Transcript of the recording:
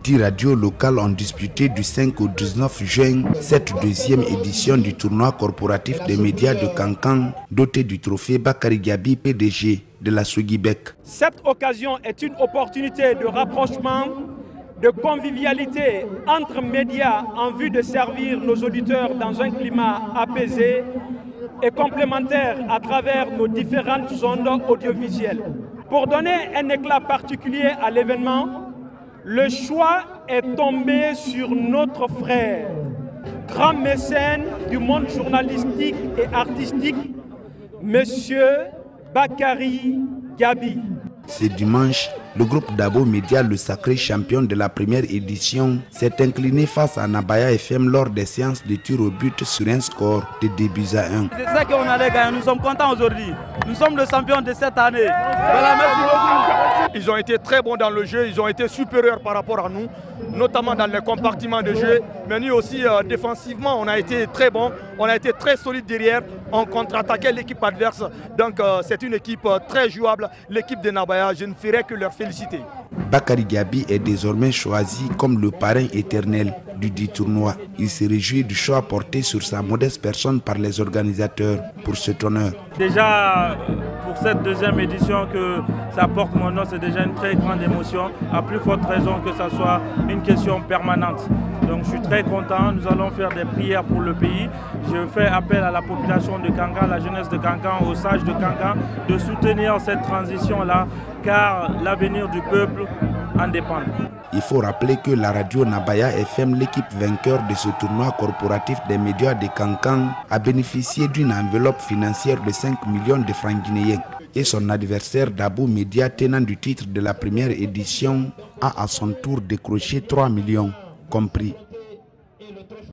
10 radios locales ont disputé du 5 au 19 juin cette deuxième édition du tournoi corporatif des médias de Kankan, doté du trophée Bakary Gabi, PDG de la Sogibek. Cette occasion est une opportunité de rapprochement, de convivialité entre médias en vue de servir nos auditeurs dans un climat apaisé et complémentaire à travers nos différentes ondes audiovisuelles. Pour donner un éclat particulier à l'événement, le choix est tombé sur notre frère, grand mécène du monde journalistique et artistique, Monsieur Bakary Gabi. Ce dimanche, le groupe Dabo Média, le sacré champion de la première édition, s'est incliné face à Nabaya FM lors des séances de tir au but sur un score de 2-1. C'est ça qu'on allait gagner, nous sommes contents aujourd'hui. Nous sommes le champion de cette année. Voilà, merci beaucoup. Ils ont été très bons dans le jeu, ils ont été supérieurs par rapport à nous, notamment dans les compartiments de jeu. Mais nous aussi, défensivement, on a été très bons, on a été très solide derrière, on contre-attaquait l'équipe adverse. Donc c'est une équipe très jouable, l'équipe de Nabaya, je ne ferai que leur féliciter. Bakary Gabi est désormais choisi comme le parrain éternel du dit tournoi. Il se réjouit du choix porté sur sa modeste personne par les organisateurs pour cet honneur. Déjà, pour cette deuxième édition que ça porte mon nom, c'est déjà une très grande émotion, à plus forte raison que ça soit une question permanente. Donc je suis très content, nous allons faire des prières pour le pays. Je fais appel à la population de Kankan, la jeunesse de Kankan, aux sages de Kankan, de soutenir cette transition-là, car l'avenir du peuple en dépend. Il faut rappeler que la radio Nabaya FM, l'équipe vainqueur de ce tournoi corporatif des médias de Kankan, a bénéficié d'une enveloppe financière de 5 millions de francs guinéens. Et son adversaire Dabo Média, tenant du titre de la première édition, a à son tour décroché 3 millions compris.